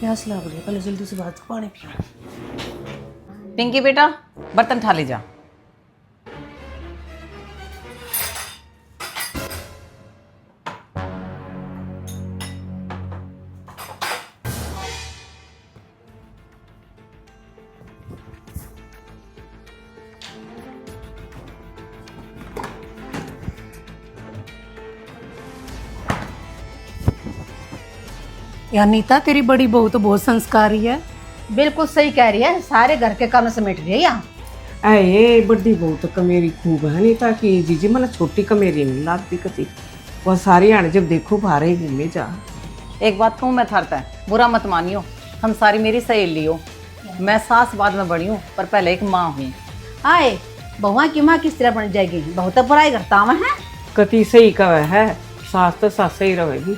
प्यास लग रही है, पहले जल्दी से बाहर पानी पियो। पिंकी बेटा बर्तन उठा ले जा। यार नीता, तेरी बड़ी बहू तो बहुत संस्कारी है। बिल्कुल सही कह रही है, सारे घर के काम समेट रही है यहाँ। अये बड़ी बहू तो कमेरी खूब है नहीं ताकि जीजी मैंने छोटी कमेरी नहीं लागती कती। वह सारी आने जब देखो बाहर ही घूमे जा। एक बात कहूँ मैं थारता है, बुरा मत मानियो, हम सारी मेरी सहेली हो। मैं सास बाद में बड़ी हूँ पर पहले एक माँ हुई। आए बहुआ की माँ किस तरह बन जाएगी, बहुत पढ़ाई करता हुआ है। कति सही कवे है, सास तो सास सही रहेगी।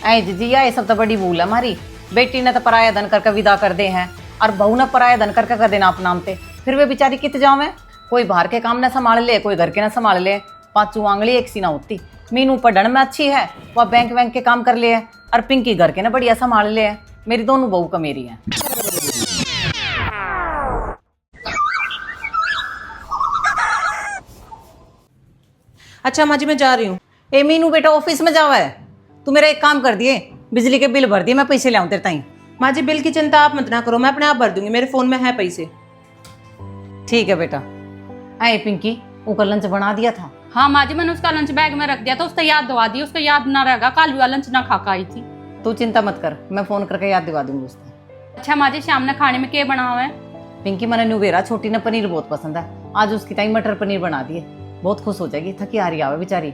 ऐ जीजी ये सब तो बड़ी भूल है हमारी। बेटी ने तो पराया धन करके विदा कर दे हैं और बहू ने पराया धन करके कर देना अपना नाम पे। फिर वे बेचारी कित जावे, कोई बाहर के काम ना संभाल ले, कोई घर के ना संभाल ले। पांचू आंगली एक सी ना होती। मीनू पढ़ने में अच्छी है, वह बैंक के काम कर ले है, और पिंकी घर के ना बढ़िया संभाल ले है। मेरी दोनों बहू का मेरी है। अच्छा माँ जी, मैं जा रही हूँ। ए मीनू बेटा ऑफिस में जावा है, तू मेरा एक काम कर दिए, बिजली के बिल भर दिए, मैं पैसे ले आऊं तेरे ताई। माँ जी बिल की चिंता आप मत ना करो, मैं अपने आप भर दूंगी, मेरे फोन में है पैसे। ठीक है बेटा। ऐ पिंकी ऊपर लंच बना दिया था? हाँ माँ जी, मैंने उसका लंच बैग में रख दिया था, उसका याद दिवा दी, उसका याद ना रहेगा, कल भी लंच ना खा आई थी। तू चिंता मत कर, मैं फोन करके याद दिवा दूंगी उसको। अच्छा माँ जी, शाम ने खाने में क्या बना हुआ है? पिंकी मैंने नुबेरा छोटी ने पनीर बहुत पसंद है, आज उसकी ताई मटर पनीर बना दिए, बहुत खुश हो जाएगी। थकी आ रही आवे बेचारी।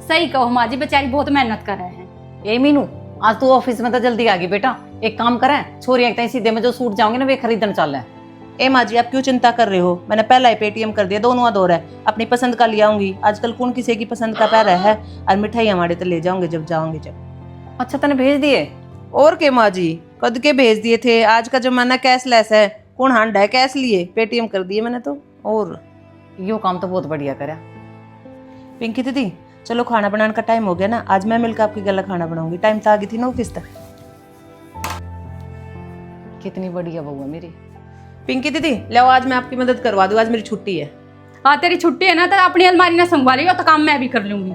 सही कहो माँ जी, बेचारी बहुत मेहनत कर रहे हैं। ए मीनू आज तू ऑफिस में तो जल्दी आ गई बेटा, एक काम करें, छोरी एक ताई सीधे में जो सूट जाओगे ना वे खरीदने चल रहे। ए माँ जी, आप क्यों चिंता कर रहे हो? मैंने पहला ही पेटीएम कर दिया, दोनों दो है, अपनी पसंद का ले आऊंगी। आजकल कौन किसी की पसंद का पैर है, और मिठाई हमारे तो ले जाओगे जब जाओगे जब। अच्छा तने भेज दिए? और के माँ जी, कद के भेज दिए थे, आज का जमाना कैशलेस है, कौन हांड है कैश लिए, पेटीएम कर दिए मैंने तो। और यो काम तो बहुत बढ़िया करा। पिंकी दीदी चलो, खाना बनाने का टाइम हो गया ना, आज मैं मिलकर आपकी गला खाना बनाऊंगी, टाइम तो आ गई थी ना ऑफिस तक। कितनी बढ़िया बहू है मेरी। पिंकी दीदी लो, आज मैं आपकी मदद करवा दूँ, आज मेरी छुट्टी है। हाँ तेरी छुट्टी है ना, तो अपनी अलमारी ना संगवा लियो, तो काम मैं भी कर लूंगी।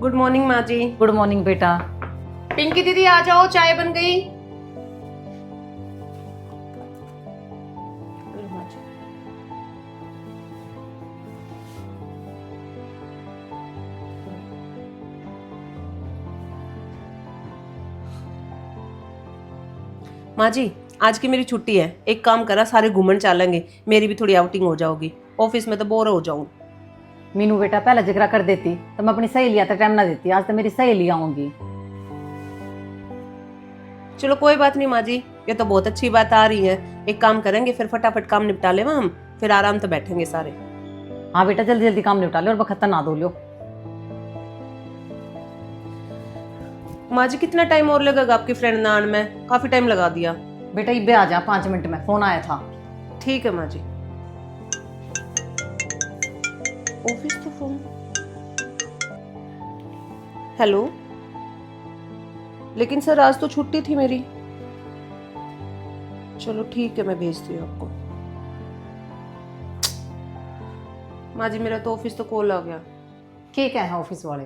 गुड मॉर्निंग माँ जी। गुड मॉर्निंग बेटा। पिंकी दीदी आ जाओ, चाय बन गई। माँ जी आज की मेरी छुट्टी है, एक काम करा, सारे घूमन चलेंगे, मेरी भी थोड़ी आउटिंग हो जाओगी, ऑफिस में तो बोर हो जाऊँ। मीनू बेटा पहले जिक्र कर देती तो मैं अपनी सहेली आता टाइम ना देती, आज तो मेरी सहेली आऊंगी। चलो कोई बात नहीं माँ जी, ये तो बहुत अच्छी बात आ रही है। एक काम करेंगे, फिर फटाफट काम निपटा ले हम, फिर आराम से बैठेंगे सारे। हाँ बेटा जल्दी जल्दी काम निपटा लो और बखत्ता ना धो लो। माँ जी कितना टाइम और लगेगा आपकी फ्रेंड नान में? काफी टाइम लगा दिया। बेटा इब्बे आ जा, 5 मिनट में, फोन आया था। ठीक है माँ जी। ऑफिस तो फोन। हेलो, लेकिन सर आज तो छुट्टी थी मेरी। चलो ठीक है, मैं भेजती हूँ आपको। माँ जी मेरा तो ऑफिस तो कॉल आ गया। ठीक है ऑफिस वाले?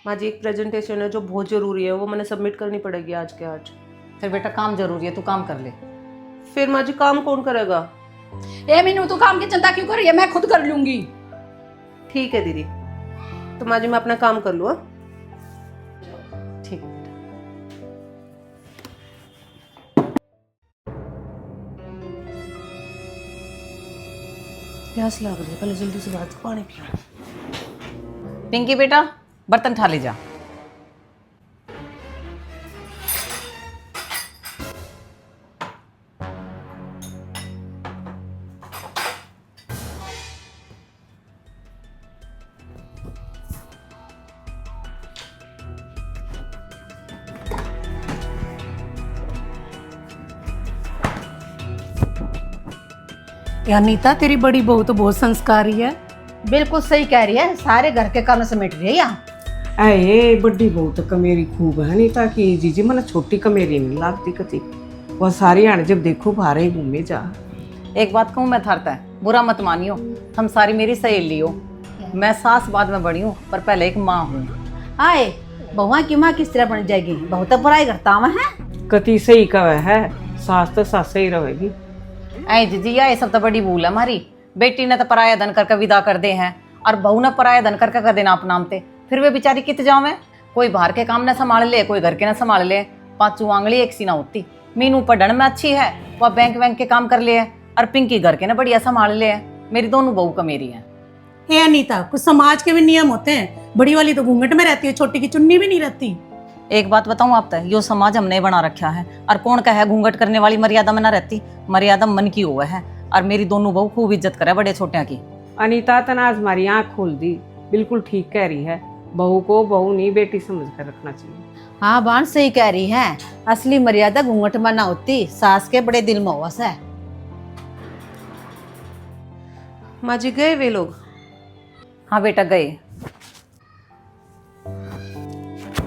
माँ जी एक प्रेजेंटेशन है जो बहुत जरूरी है, वो मैंने सबमिट करनी पड़ेगी आज के आज। फिर बेटा काम जरूरी है, तू काम कर ले। फिर माँ जी काम कौन करेगा? ए मीनू तू काम की चिंता क्यों कर रही है, मैं खुद कर लूंगी। ठीक है दीदी, तो माँ जी मैं अपना काम कर लूँ। हाँ ठीक है बेटा। प्यास लग रही है, पहले जल्दी से बाहर पानी पियो। पिंकी बेटा बर्तन उठा ले जा। यार नीता, तेरी बड़ी बहू तो बहुत संस्कारी है। बिल्कुल सही कह रही है, सारे घर के काम समेट रही है यहाँ। ऐ बड़ी बहू तो कमेरी खूब है नहीं ताकि जीजी मन छोटी कमेरी नहीं लागती कति। वह सारी आने जब देखो बाहर ही घूमे जा। एक बात कहूँ मैं थारता है, बुरा मत मानियो, हम सारी मेरी सहेली हो। मैं सास बाद में बड़ी हूँ पर पहले एक माँ हूँ। आए बहुआ की माँ किस तरह बन जाएगी, बहुत पढ़ाई करता हूँ है। कति सही कवे है, सास तो सास सही रहेगी। ऐ जीजी ये सब तो बड़ी भूल है हमारी। बेटी ने तो पराया धन करके विदा कर दे हैं और बहू ने पराया धन करके कर देना अपना नाम ते। फिर वे बेचारी कित जावे, कोई बाहर के काम न संभाल ले, कोई घर के न संभाल ले। पांचू आंगली एक सी ना होती। मीनू पढ़न में अच्छी है, वह बैंक के काम कर ले है, और पिंकी घर के न बढ़िया संभाल ले है। मेरी दोनों बहू का मेरी है। हे अनीता, कुछ समाज के भी नियम होते हैं। बड़ी वाली तो घूंघट में रहती है, छोटी की चुन्नी भी नहीं रहती। एक बात बताऊं आप तक, यो समाज हमने बना रखा है और कौन कहे घूंघट करने वाली मर्यादा में ना रहती। मर्यादा मन की हुआ है और मेरी दोनों बहू खूब इज्जत करे बड़े छोटिया की। अनीता तनाज हमारी आँख खोल दी, बिल्कुल ठीक कह रही है। बहू को बहू नहीं बेटी समझ कर रखना चाहिए। हाँ बाण सही कह रही है, असली मर्यादा घूंघट में ना होती, सास के बड़े दिल में होवस है। माँ जी गए वे लोग? हाँ बेटा गए।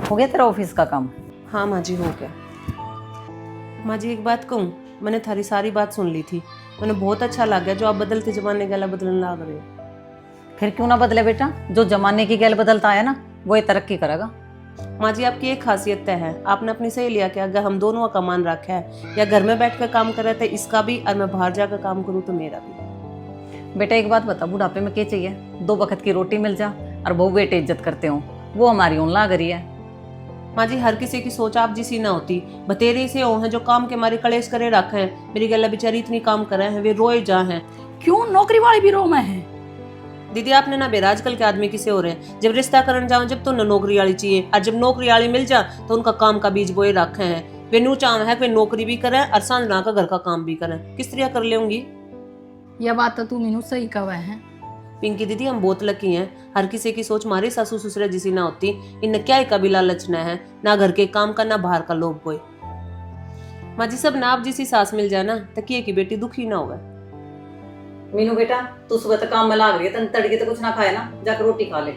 हो गया तेरा ऑफिस का काम? हाँ माँ जी हो गया। माँ जी एक बात कहूँ, मैंने थारी सारी बात सुन ली थी, मैंने बहुत अच्छा लगा जो आप बदलते जमाने गला बदलने लग रहे हो। फिर क्यों ना बदले बेटा, जो जमाने की गैल बदलता है ना वो ही तरक्की करेगा। माँ जी आपकी एक खासियत तय है, आपने अपनी सही लिया कि अगर हम दोनों का मान रखा है, या घर में बैठ कर काम कर रहे थे इसका भी, और मैं बाहर जाकर काम करूँ तो मेरा भी। बेटा एक बात बता, बुढ़ापे में क्या चाहिए? 2 वक्त की रोटी मिल जा और बहू बेटे इज्जत करते हो, वो हमारी ओन लाग रही है। माँ जी हर किसी की सोच आप जिसी ना होती। बतेरे से हो हैं जो काम के मारे कलेश करे रखे हैं। मेरी गला बेचारी इतनी काम कर रहे हैं, वे रोए जा हैं। क्यों, नौकरी वाली भी रो में है। दीदी आपने ना बेरा आजकल के आदमी किसे हो रहे हैं, जब रिश्ता करने जाओ जब तो न नौकरी वाली चाहिए, और जब नौकरी वाली मिल जा तो उनका काम का बीज बोए रखे हैं। वे नू चाह है वे नौकरी भी करें और सांझना का घर का काम भी करें। किस तरह कर लेंगी? यह बात तो तू मीनू सही कहा है। पिंकी दीदी हम बहुत लकी हैं, हर किसी की सोच मारी सासू ससुरे जिसी ना होती। इन क्या कभी लालच न है, ना घर के काम का ना बाहर का लोभ कोई। माँ जी सब ना आप जिसी सास मिल जाए ना तकिए की बेटी दुखी ना होगा। मीनू बेटा तू सुबह तक काम में लाग रही है, तन तड़के तो कुछ ना खाए ना, जाकर रोटी खा ले।